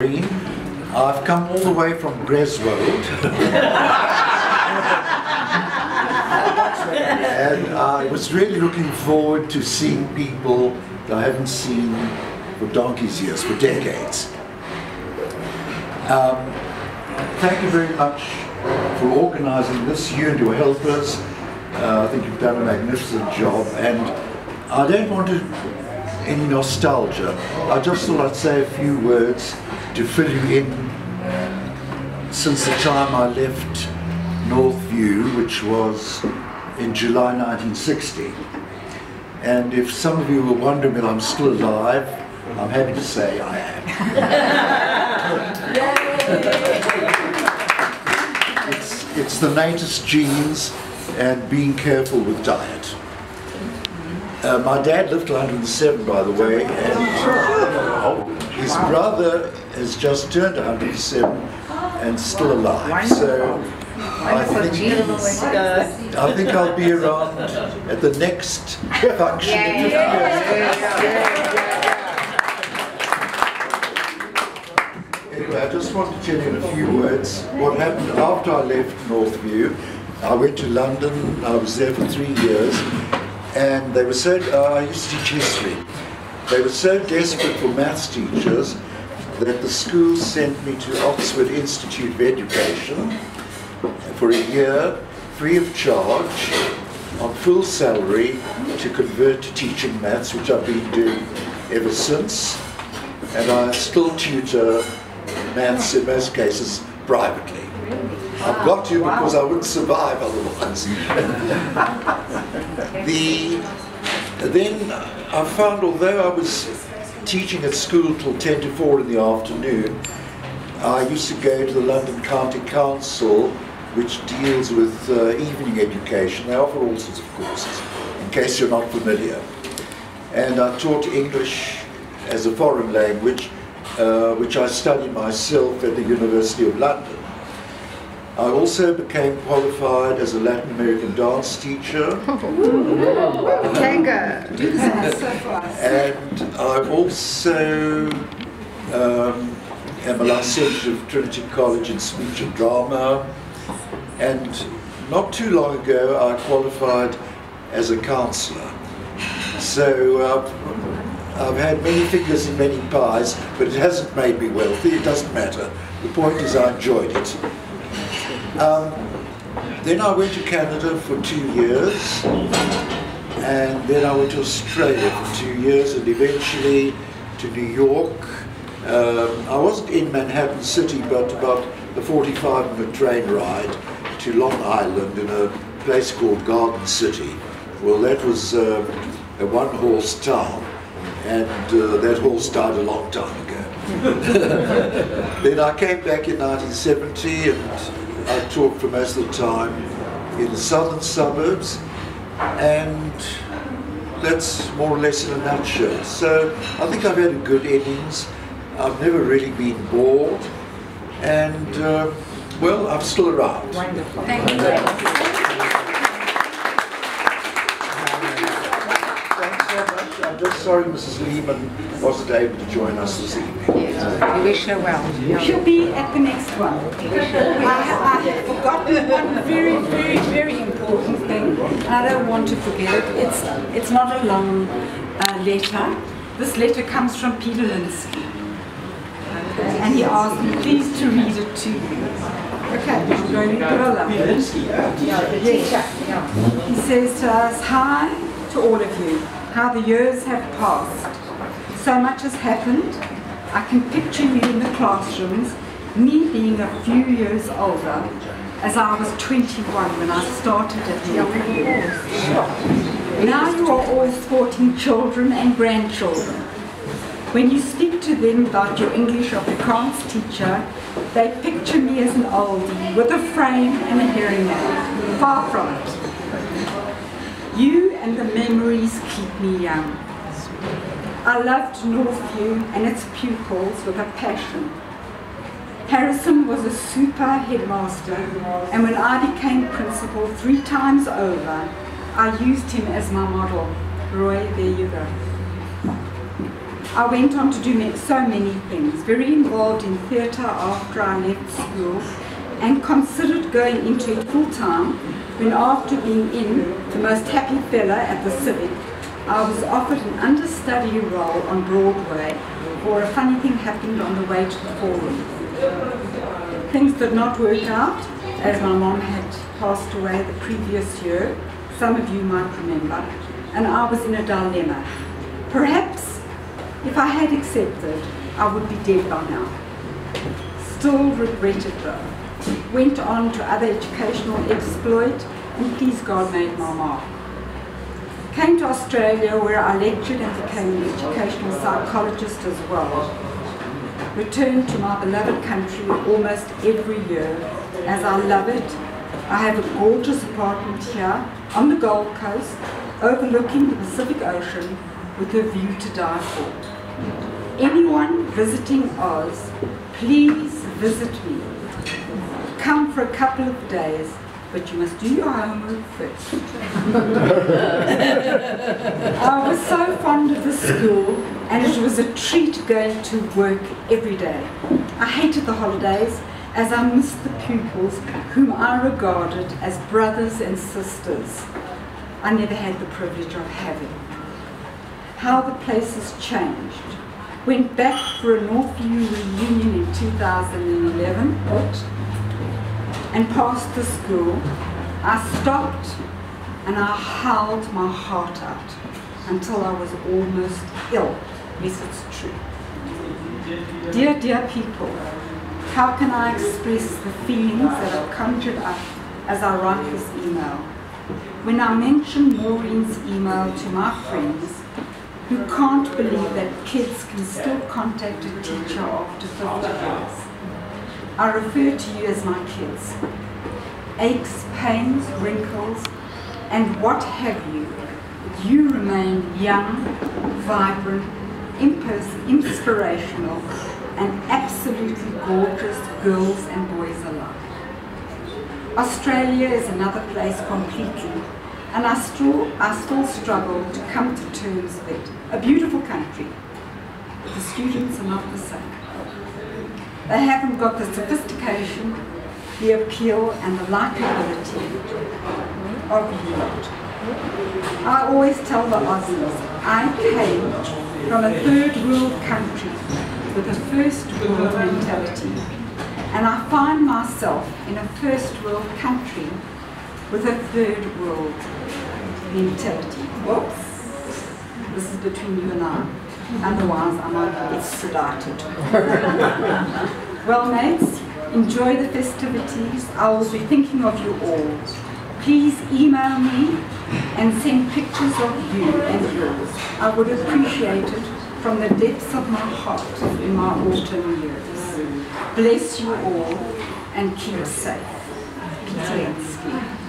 I've come all the way from Greswold and I was really looking forward to seeing people that I haven't seen for donkey's years, for decades. Thank you very much for organising this, you and your helpers. I think you've done a magnificent job, and I don't want any nostalgia. I just thought I'd say a few words to fill you in since the time I left Northview, which was in July 1960. And if some of you were wondering if I'm still alive, I'm happy to say I am. It's the Natas genes and being careful with diet. My dad lived to 107, by the way, and his brother has just turned 107 and still alive. So I think I'll be around at the next function in 50 years. Anyway, I just want to tell you in a few words what happened after I left Northview. I went to London. I was there for 3 years. And they were so, I used to teach history. They were so desperate for maths teachers that the school sent me to Oxford Institute of Education for a year, free of charge, on full salary, to convert to teaching maths, which I've been doing ever since. And I still tutor maths in most cases privately. I've got to because I wouldn't survive otherwise. Then I found, although I was teaching at school till 10 to 4 in the afternoon, I used to go to the London County Council, which deals with evening education. They offer all sorts of courses, in case you're not familiar. And I taught English as a foreign language, which I studied myself at the University of London. I also became qualified as a Latin American dance teacher. Tango! And I also am a licentiate of Trinity College in speech and drama. And not too long ago I qualified as a counsellor. So I've had many fingers in many pies, but it hasn't made me wealthy. It doesn't matter. The point is I enjoyed it. Then I went to Canada for 2 years, and then I went to Australia for 2 years, and eventually to New York. I wasn't in Manhattan City, but about a 45-minute train ride to Long Island in a place called Garden City. Well, that was a one-horse town, and that horse died a long time ago. Then I came back in 1970, and I taught for most of the time in the southern suburbs, and that's more or less in a nutshell. So I think I've had a good innings. I've never really been bored, and well, I'm still around. Wonderful. Thank you. Thanks so much. I'm just sorry Mrs. Lehman wasn't able to join us this evening. We wish her well. She'll be at the next one. I have forgotten one very, very, very important thing, and I don't want to forget it. It's not a long letter. This letter comes from Peter Lynsky, and he asked me please to read it to you. Okay, I'm going to go along. He says to us, hi to all of you. How the years have passed. So much has happened. I can picture you in the classrooms, me being a few years older, as I was 21 when I started at Waverley. Now you are all sporting children and grandchildren. When you speak to them about your English Afrikaans teacher, they picture me as an oldie with a frame and a hearing aid. Far from it. You and the memories keep me young. I loved Northview and its pupils with a passion. Harrison was a super headmaster, and when I became principal 3 times over, I used him as my model. Roy, there you go. I went on to do so many things, very involved in theatre after I left school, and considered going into it full-time when, after being in the most happy fella at the Civic, I was offered an understudy role on Broadway, for a funny thing happened on the way to the Forum. Things did not work out, as my mom had passed away the previous year, some of you might remember, and I was in a dilemma. Perhaps if I had accepted, I would be dead by now. Still regretted though. Went on to other educational exploit, and please God made my mark. Came to Australia, where I lectured and became an educational psychologist as well. Returned to my beloved country almost every year, as I love it. I have a gorgeous apartment here on the Gold Coast, overlooking the Pacific Ocean, with a view to die for. Anyone visiting Oz, please visit me. Come for a couple of days, but you must do your homework first. I was so fond of the school, and it was a treat going to work every day. I hated the holidays, as I missed the pupils whom I regarded as brothers and sisters I never had the privilege of having. How the place has changed. Went back for a Northview reunion in 2011, and past the school. I stopped and I howled my heart out until I was almost ill. Yes, it's true. Dear, dear people, how can I express the feelings that are conjured up as I write this email? When I mention Maureen's email to my friends, who can't believe that kids can still contact a teacher after 50 years, I refer to you as my kids. Aches, pains, wrinkles, and what have you, you remain young, vibrant, inspirational, and absolutely gorgeous girls and boys alike. Australia is another place completely, and I still struggle to come to terms with it. A beautiful country, but the students are not the same. They haven't got the sophistication, the appeal, and the likability of you lot. I always tell the Aussies, I came from a third world country with a first world mentality, and I find myself in a first world country with a third world mentality. Whoops. This is between you and I. Otherwise, I might get sedated. Well, mates, enjoy the festivities. I will be thinking of you all. Please email me and send pictures of you and yours. I would appreciate it from the depths of my heart in my autumn years. Bless you all and keep safe. Peter Lynsky.